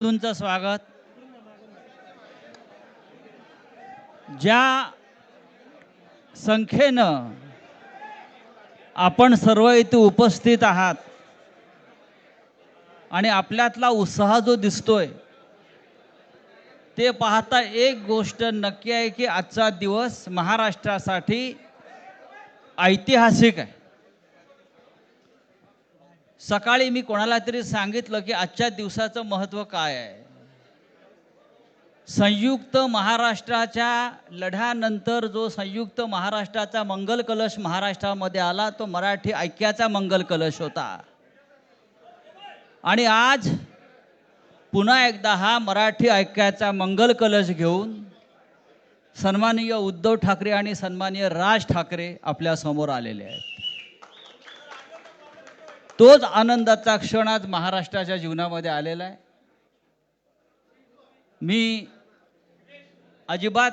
तुमचं स्वागत. ज्या संख्येनं आपण सर्व इथे उपस्थित आहात आणि आपल्यातला उत्साह जो दिसतोय ते पाहता एक गोष्ट नक्की आहे की आजचा दिवस महाराष्ट्रासाठी ऐतिहासिक आहे. सकाळी मी कोणाला तरी सांगितलं की आजच्या दिवसाचं महत्त्व काय आहे. संयुक्त महाराष्ट्राच्या लढ्यानंतर जो संयुक्त महाराष्ट्राचा मंगल कलश महाराष्ट्रामध्ये आला तो मराठी ऐक्याचा मंगल कलश होता. आणि आज पुन्हा एकदा हा मराठी ऐक्याचा मंगल कलश घेऊन सन्माननीय उद्धव ठाकरे आणि सन्माननीय राज ठाकरे आपल्या समोर आलेले आहेत. तोच आनंदाचा क्षण आज महाराष्ट्राच्या जीवनामध्ये आलेला आहे. मी अजिबात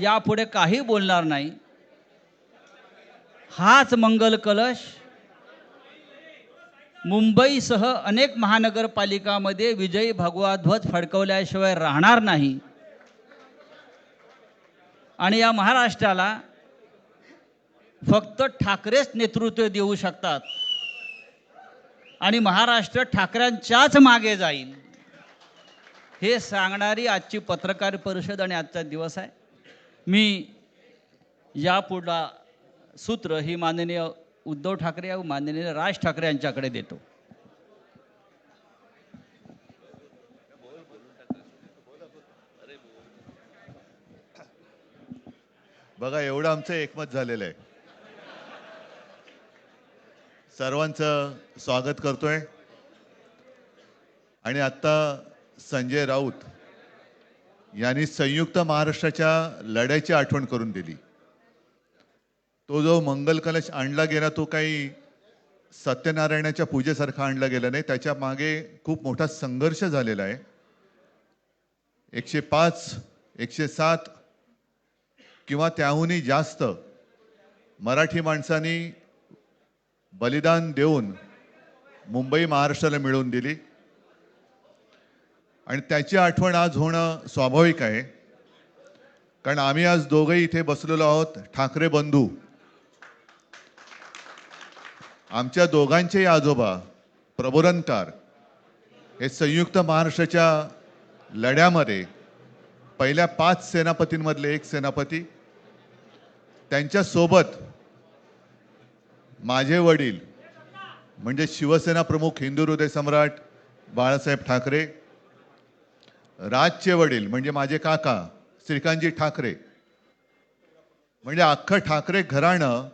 यापुढे काही बोलणार नाही. हाच मंगल कलश मुंबईसह अनेक महानगरपालिकांमध्ये विजयी भगवा ध्वज फडकवल्याशिवाय राहणार नाही. आणि या महाराष्ट्राला फक्त ठाकरेच नेतृत्व देऊ शकतात आणि महाराष्ट्र ठाकरेंच्याच मागे जाईल हे सांगणारी आजची पत्रकार परिषद आणि आजचा दिवस आहे. मी यापुढला सूत्र ही माननीय उद्धव ठाकरे व माननीय राज ठाकरे यांच्याकडे देतो. बघा एवढं आमचं एकमत झालेलं आहे. सर्वांचं स्वागत करतोय. आणि आता संजय राऊत यांनी संयुक्त महाराष्ट्राच्या लढ्याची आठवण करून दिली. तो जो मंगल कलश आणला गेला तो काही सत्यनारायणाच्या पूजेसारखा आणला गेला नाही. त्याच्या मागे खूप मोठा संघर्ष झालेला आहे. 105 107 किंवा त्याहूनही जास्त मराठी माणसांनी बलिदान देऊन मुंबई महाराष्ट्राला मिळवून दिली आणि त्याची आठवण आज होणं स्वाभाविक आहे. कारण आम्ही आज दोघंही इथे बसलेलो आहोत ठाकरे बंधू. आमच्या दोघांचेही आजोबा प्रबोधनकार हे संयुक्त महाराष्ट्राच्या लढ्यामध्ये पहिल्या 5 सेनापतींमधले एक सेनापती. त्यांच्यासोबत माझे वडील म्हणजे शिवसेना प्रमुख हिंदू हृदय सम्राट बाळासाहेब ठाकरे, राजचे वडील म्हणजे माझे काका श्रीकांतजी ठाकरे, म्हणजे अख्खं ठाकरे घराणं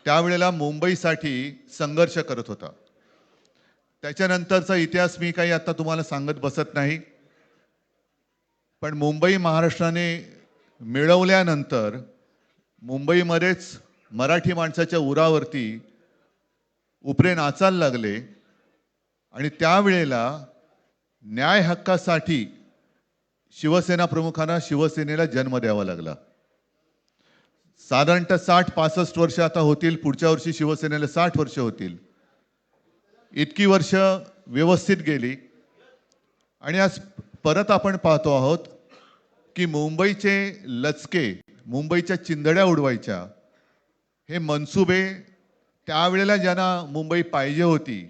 त्यावेळेला मुंबईसाठी संघर्ष करत होता. त्याच्यानंतरचा इतिहास मी काही आता तुम्हाला सांगत बसत नाही. पण मुंबई महाराष्ट्राने मिळवल्यानंतर मुंबईमध्येच मराठी माणसाच्या उरावरती उपरे नाचायला लागले आणि त्यावेळेला न्याय हक्कासाठी शिवसेना प्रमुखांना शिवसेनेला जन्म द्यावा लागला. साधारणतः 60-65 वर्ष आता होतील. पुढच्या वर्षी शिवसेनेला 60 वर्ष होतील. इतकी वर्ष व्यवस्थित गेली आणि आज परत आपण पाहतो आहोत की मुंबईचे लचके, मुंबईच्या चिंधड्या उडवायच्या हे मनसुबे त्यावेळेला ज्यांना मुंबई पाहिजे होती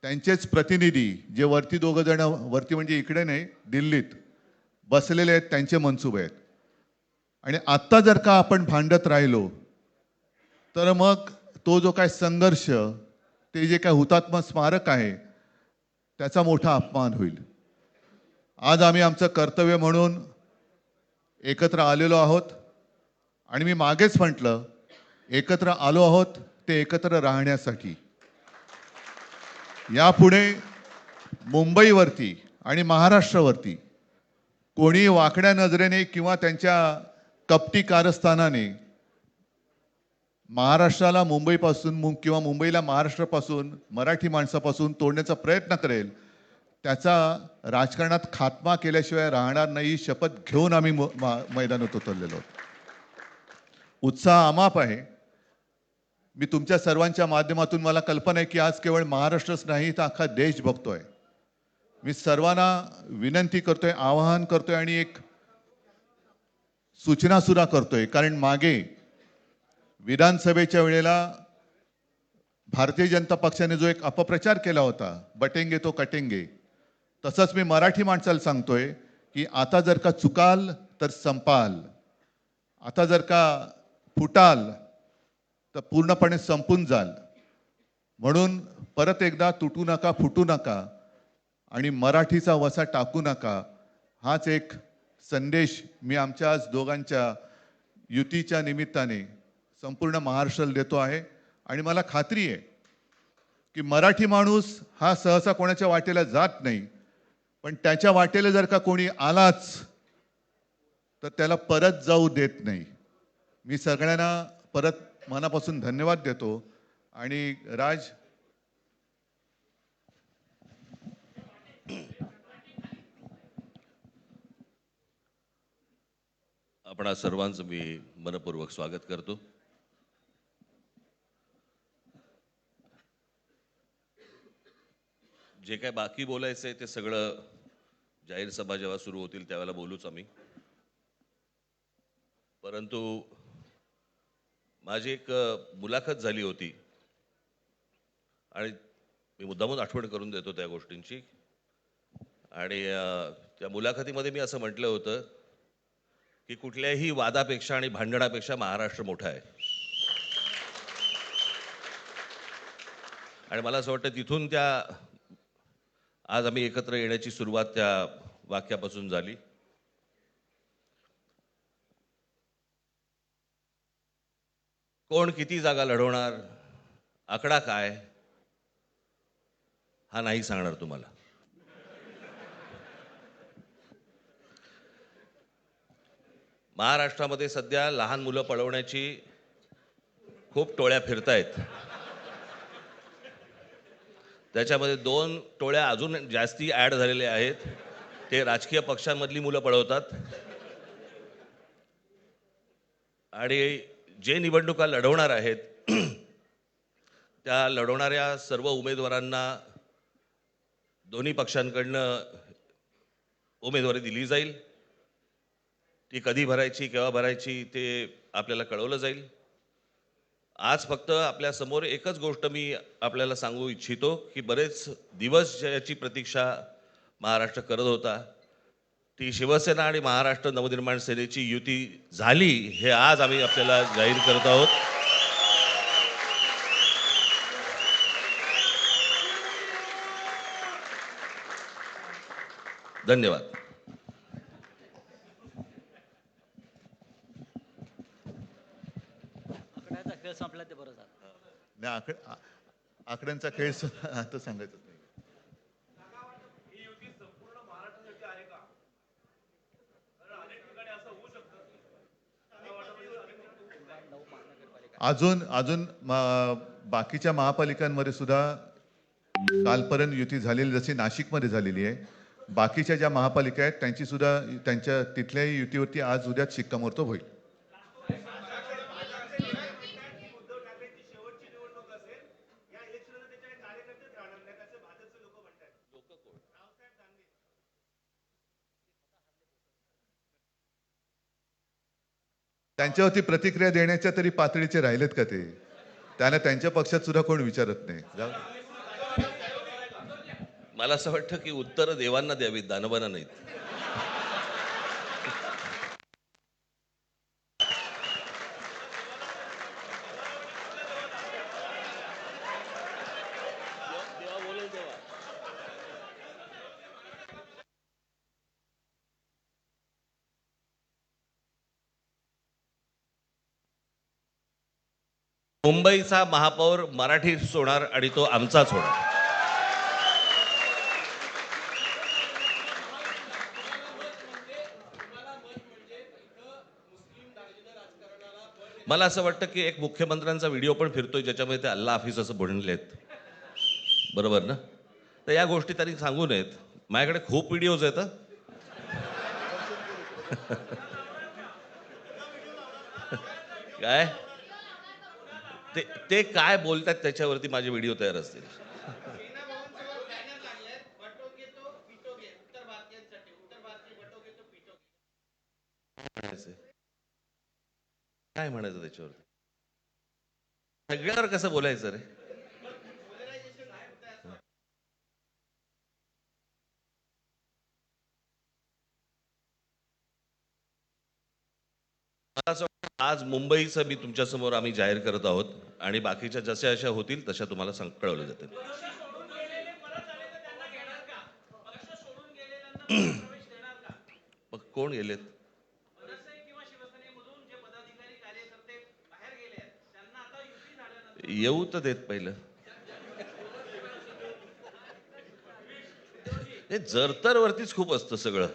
त्यांचेच प्रतिनिधी जे वरती दोघं जण, वरती म्हणजे इकडे नाही दिल्लीत बसलेले आहेत, त्यांचे मनसुबे आहेत. आणि आत्ता जर का आपण भांडत राहिलो तर मग तो जो काय संघर्ष, ते जे काय हुतात्मा स्मारक आहे त्याचा मोठा अपमान होईल. आज आम्ही आमचं कर्तव्य म्हणून एकत्र आलेलो आहोत आणि मी मागेच म्हटलं एकत्र आलो आहोत ते एकत्र राहण्यासाठी. यापुढे मुंबईवरती आणि महाराष्ट्रावरती कोणी वाकड्या नजरेने किंवा त्यांच्या कपटी कारस्थानाने महाराष्ट्राला मुंबईपासून किंवा मुंबईला महाराष्ट्रापासून, मराठी माणसापासून तोडण्याचा प्रयत्न करेल त्याचा राजकारणात खात्मा केल्याशिवाय राहणार नाही. शपथ घेऊन आम्ही मैदानात उतरलेलो आहोत. उत्साह अमाप आहे. मी तुमच्या सर्वांच्या माध्यमातून मला कल्पना आहे की आज केवळ महाराष्ट्रच नाही तर अख्खा देश बघतोय. मी सर्वांना विनंती करतोय, आवाहन करतोय आणि एक सूचना सुद्धा करतोय, कारण मागे विधानसभेच्या वेळेला भारतीय जनता पक्षाने जो एक अपप्रचार केला होता, बटेंगे तो कटेंगे, तसंच मी मराठी माणसाला सांगतोय की आता जर का चुकाल तर संपाल, आता जर का फुटाल तर पूर्णपणे संपून जाल. म्हणून परत एकदा तुटू नका, फुटू नका आणि मराठीचा वसा टाकू नका, हाच एक संदेश मी आमच्या आज दोघांच्या युतीच्या निमित्ताने संपूर्ण महाराष्ट्राला देतो आहे. आणि मला खात्री आहे की मराठी माणूस हा सहसा कोणाच्या वाटेला जात नाही, पण त्याच्या वाटेला जर का कोणी आलाच तर त्याला परत जाऊ देत नाही. मी सगळ्यांना परत मनापासून धन्यवाद देतो. आणि राज, आपणा सर्वांचं मी मनपूर्वक स्वागत करतो. जे काय बाकी बोलायचं आहे ते सगळं जाहीर सभा जेव्हा सुरू होतील त्यावेळेला बोलूच आम्ही. परंतु माझी एक मुलाखत झाली होती आणि मी मुद्दामून आठवण करून देतो त्या गोष्टींची. आणि त्या मुलाखतीमध्ये मी असं म्हटलं होतं की कुठल्याही वादापेक्षा आणि भांडणापेक्षा महाराष्ट्र मोठा आहे. आणि मला असं वाटतं तिथून त्या आज आम्ही एकत्र येण्याची सुरुवात त्या वाक्यापासून झाली. कोण किती जागा लढवणार, आकडा काय, हा नाही सांगणार तुम्हाला. महाराष्ट्रामध्ये सध्या लहान मुलं पळवण्याची खूप टोळ्या फिरतायत. त्याच्यामध्ये 2 टोळ्या अजून जास्ती ॲड झालेल्या आहेत. ते राजकीय पक्षांमधली मुलं पळवतात आणि जे निवडणुका लढवणार आहेत त्या लढवणाऱ्या सर्व उमेदवारांना दोन्ही पक्षांकडनं उमेदवारी दिली जाईल. ती कधी भरायची, केव्हा भरायची ते आपल्याला कळवलं जाईल. आज फक्त आपल्या समोर एकच गोष्ट मी आपल्याला सांगू इच्छितो की बरेच दिवस ज्याची प्रतीक्षा महाराष्ट्र करत होता, ती शिवसेना आणि महाराष्ट्र नवनिर्माण सेनेची युती झाली, हे आज आम्ही आपल्याला जाहीर करत आहोत. धन्यवाद. आकड्याचा खेळ संपला ते बरं झालं. नाही, आकड्यांचा खेळ आता सांगायचं नाही. अजून अजून बाकीच्या महापालिकांमध्ये सुद्धा कालपर्यंत युती झालेली, जशी नाशिकमध्ये झालेली आहे, बाकीच्या ज्या महापालिका आहेत त्यांची सुद्धा त्यांच्या तिथल्याही युतीवरती आज उद्याच शिक्कामोर्तब होईल. त्यांच्यावरती प्रतिक्रिया देण्याच्या तरी पातळीचे राहिलेत का ते? त्यांना त्यांच्या पक्षात सुद्धा कोण विचारत नाही. जाऊ दे. मला असं वाटतं की उत्तरं देवांना द्यावीत, दानवांना नाहीत. मुंबईचा महापौर मराठीच होणार आणि तो आमचाच होणार. मला असं वाटतं की एक मुख्यमंत्र्यांचा व्हिडिओ पण फिरतोय ज्याच्यामध्ये ते अल्ला हाफिज असं म्हणलेत, बरोबर ना? तर या गोष्टी त्यांनी सांगू नयेत. माझ्याकडे खूप व्हिडिओज आहेत. काय ते काय बोलतात त्याच्यावरती माझे व्हिडिओ तयार असतील. म्हणायचंय? काय म्हणायचं त्याच्यावर? सगळ्यावर कसं बोलायचं रे? मला असं वाटतं आज मुंबईचं मी तुमच्यासमोर आम्ही जाहीर करत आहोत आणि बाकीच्या जशा अशा होतील तशा तुम्हाला कळवलं जातील. मग कोण गेलेत? येऊ तर देत पहिलं. हे जरतर वरतीच खूप असतं सगळं.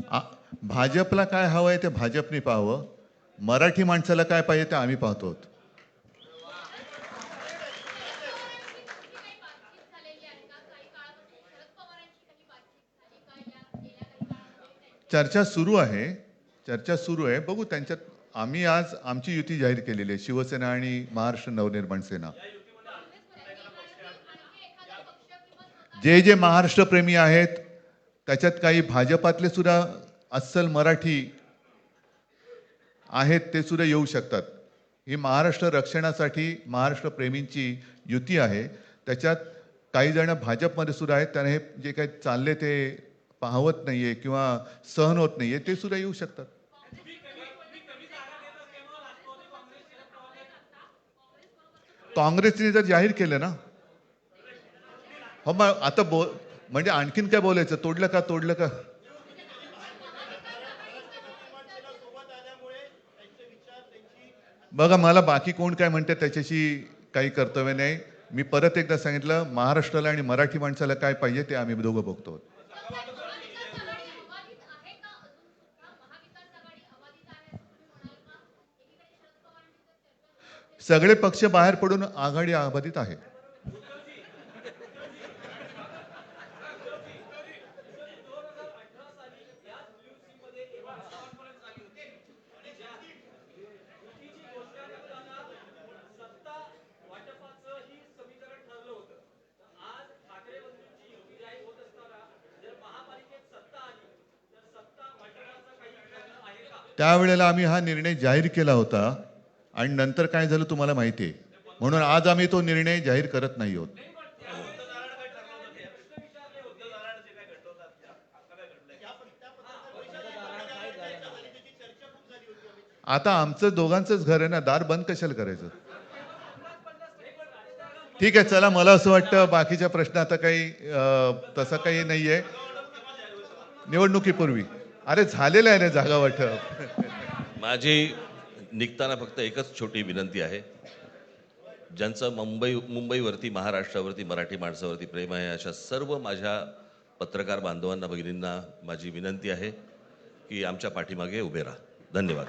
आ- भाजपला काय हवं आहे ते भाजपने पाहावं. मराठी माणसाला काय पाहिजे ते आम्ही पाहतो. चर्चा सुरू आहे. चर्चा सुरू आहे. बघू त्यांच्यात. आम्ही आज आमची युती जाहीर केलेली आहे, शिवसेना आणि महाराष्ट्र नवनिर्माण सेना. जे जे महाराष्ट्र प्रेमी आहेत त्याच्यात काही भाजपातले सुद्धा अस्सल मराठी आहेत, ते सुद्धा येऊ शकतात. ही महाराष्ट्र रक्षणासाठी महाराष्ट्र प्रेमींची युती आहे. त्याच्यात काही जण भाजपमध्ये सुद्धा आहेत. त्यांना हे जे काही चालले ते पाहवत नाहीये किंवा सहन होत नाहीये, ते सुद्धा येऊ शकतात. काँग्रेसने जर जाहीर केलं ना, हो मग आता म्हणजे आणखीन काय बोलायचं? तोडलं का तोडलं का? बघा, मला बाकी कोण काय म्हणते त्याच्याशी काही कर्तव्य नाही. मी परत एकदा सांगितलं, महाराष्ट्राला आणि मराठी माणसाला काय पाहिजे ते आम्ही दोघं बघतो. सगळे पक्ष बाहेर पडून आघाडी अबाधित आहे. त्यावेळेला आम्ही हा निर्णय जाहीर केला होता आणि नंतर काय झालं तुम्हाला माहिती आहे. म्हणून आज आम्ही तो निर्णय जाहीर करत नाही आहोत. आता आमचं दोघांचंच घर आहे ना, दार बंद कशाला करायचं? ठीक आहे, चला. मला असं वाटतं बाकीच्या प्रश्न आता काही तसं काही नाहीये. निवडणुकीपूर्वी अरे झालेलं आहे ना जागा वाटप. माझी निघताना फक्त एकच छोटी विनंती आहे. ज्यांचं मुंबईवरती, महाराष्ट्रावरती, मराठी माणसावरती प्रेम आहे, अशा सर्व माझ्या पत्रकार बांधवांना, भगिनींना माझी विनंती आहे की आमच्या पाठीमागे उभे राहा. धन्यवाद.